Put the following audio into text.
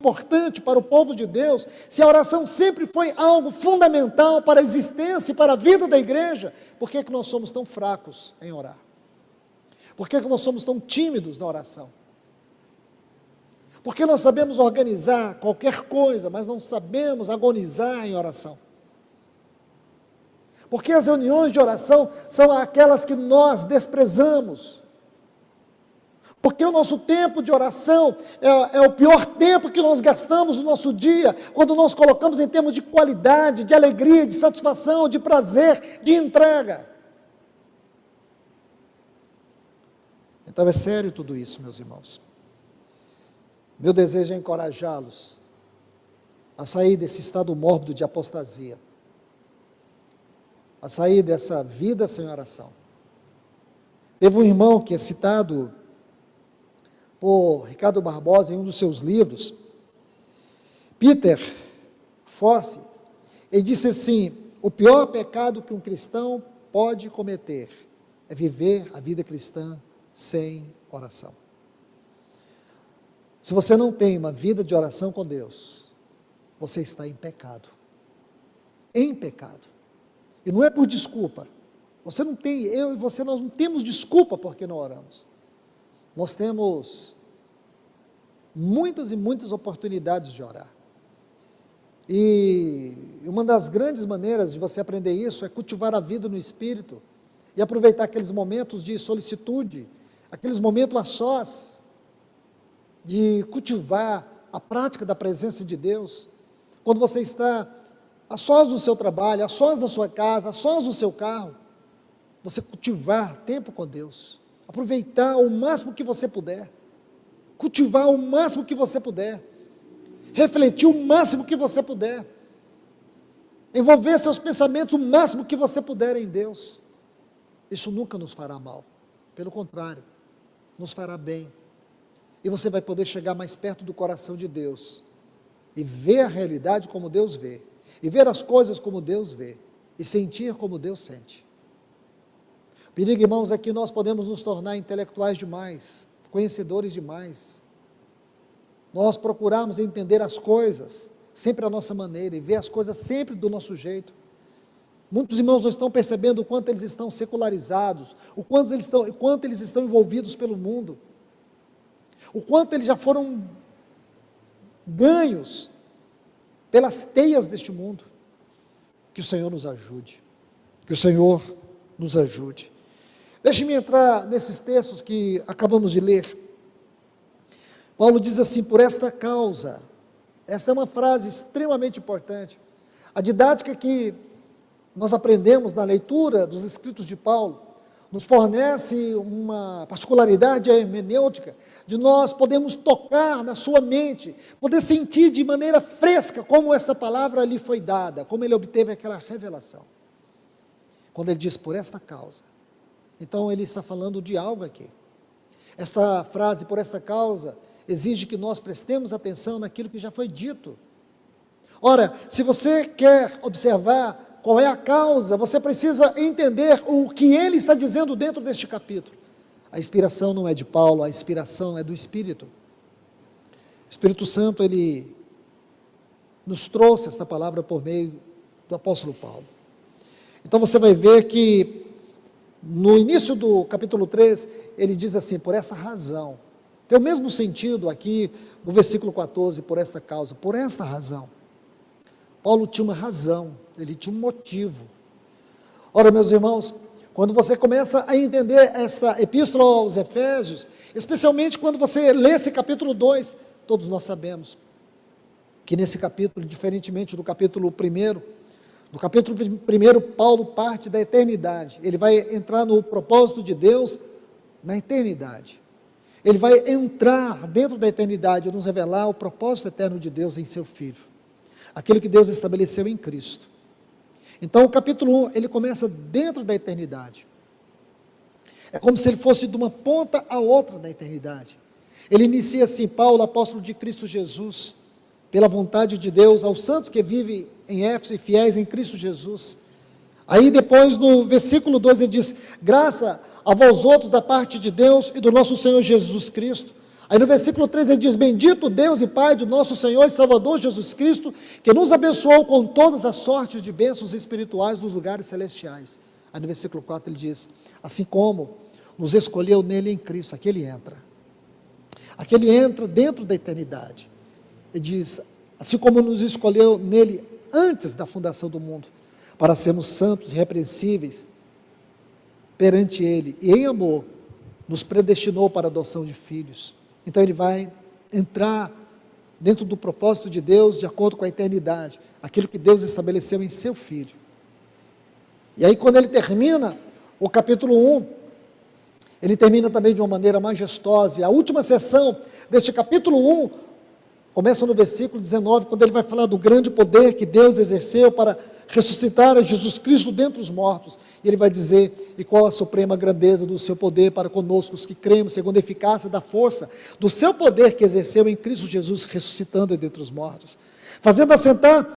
importante para o povo de Deus, se a oração sempre foi algo fundamental para a existência e para a vida da igreja, por que nós somos tão fracos em orar? Por que nós somos tão tímidos na oração? Por que nós sabemos organizar qualquer coisa, mas não sabemos agonizar em oração? Porque as reuniões de oração são aquelas que nós desprezamos. Porque o nosso tempo de oração é o pior tempo que nós gastamos no nosso dia, quando nós colocamos em termos de qualidade, de alegria, de satisfação, de prazer, de entrega. Então é sério tudo isso, meus irmãos. Meu desejo é encorajá-los a sair desse estado mórbido de apostasia, a sair dessa vida sem oração. Teve um irmão que é citado por Ricardo Barbosa em um dos seus livros, Peter Forsyth. Ele disse assim: o pior pecado que um cristão pode cometer é viver a vida cristã sem oração. Se você não tem uma vida de oração com Deus, você está em pecado. Em pecado. E não é por desculpa. Você não tem, eu e você, nós não temos desculpa porque não oramos. Nós temos muitas e muitas oportunidades de orar. E uma das grandes maneiras de você aprender isso é cultivar a vida no Espírito e aproveitar aqueles momentos de solicitude, aqueles momentos a sós, de cultivar a prática da presença de Deus. Quando você está a sós no seu trabalho, a sós na sua casa, a sós no seu carro, você cultivar tempo com Deus, aproveitar o máximo que você puder, cultivar o máximo que você puder, refletir o máximo que você puder, envolver seus pensamentos o máximo que você puder em Deus. Isso nunca nos fará mal, pelo contrário, nos fará bem, e você vai poder chegar mais perto do coração de Deus, e ver a realidade como Deus vê, e ver as coisas como Deus vê, e sentir como Deus sente. O perigo, irmãos, é que nós podemos nos tornar intelectuais demais, conhecedores demais. Nós procuramos entender as coisas sempre à nossa maneira, e ver as coisas sempre do nosso jeito. Muitos irmãos não estão percebendo o quanto eles estão secularizados, o quanto eles estão envolvidos pelo mundo, o quanto eles já foram ganhos pelas teias deste mundo. Que o Senhor nos ajude, que o Senhor nos ajude. Deixe-me entrar nesses textos que acabamos de ler. Paulo diz assim: por esta causa. Esta é uma frase extremamente importante. A didática que nós aprendemos na leitura dos escritos de Paulo nos fornece uma particularidade hermenêutica, de nós podemos tocar na sua mente, poder sentir de maneira fresca como esta palavra lhe foi dada, como ele obteve aquela revelação. Quando ele diz por esta causa, então ele está falando de algo aqui. Esta frase, por esta causa, exige que nós prestemos atenção naquilo que já foi dito. Ora, se você quer observar qual é a causa, você precisa entender o que ele está dizendo dentro deste capítulo. A inspiração não é de Paulo, a inspiração é do Espírito. O Espírito Santo, ele nos trouxe esta palavra por meio do apóstolo Paulo. Então você vai ver que no início do capítulo 3, ele diz assim: por essa razão. Tem o mesmo sentido aqui no versículo 14, por esta causa, por esta razão. Paulo tinha uma razão, ele tinha um motivo. Ora, meus irmãos, quando você começa a entender esta epístola aos Efésios, especialmente quando você lê esse capítulo 2, todos nós sabemos que nesse capítulo, diferentemente do capítulo 1, no capítulo 1, Paulo parte da eternidade, ele vai entrar no propósito de Deus na eternidade. Ele vai entrar dentro da eternidade e nos revelar o propósito eterno de Deus em seu Filho, aquilo que Deus estabeleceu em Cristo. Então o capítulo 1, ele começa dentro da eternidade, é como se ele fosse de uma ponta a outra da eternidade. Ele inicia assim: Paulo, apóstolo de Cristo Jesus, pela vontade de Deus, aos santos que vivem em Éfeso e fiéis em Cristo Jesus. Aí depois no versículo 2 ele diz: graça a vós outros da parte de Deus e do nosso Senhor Jesus Cristo, Aí no versículo 3 ele diz: bendito Deus e Pai de nosso Senhor e Salvador Jesus Cristo, que nos abençoou com todas as sortes de bênçãos espirituais nos lugares celestiais. Aí no versículo 4 ele diz: assim como nos escolheu nele em Cristo. Aqui ele entra dentro da eternidade. Ele diz: assim como nos escolheu nele antes da fundação do mundo, para sermos santos e irrepreensíveis perante ele, e em amor nos predestinou para a adoção de filhos. Então ele vai entrar dentro do propósito de Deus, de acordo com a eternidade, aquilo que Deus estabeleceu em seu Filho. E aí quando ele termina o capítulo 1, ele termina também de uma maneira majestosa, e a última sessão deste capítulo 1, começa no versículo 19, quando ele vai falar do grande poder que Deus exerceu para ressuscitar a Jesus Cristo dentre os mortos, e ele vai dizer, e qual a suprema grandeza do seu poder para conosco, os que cremos, segundo a eficácia da força do seu poder que exerceu em Cristo Jesus, ressuscitando dentre os mortos, fazendo assentar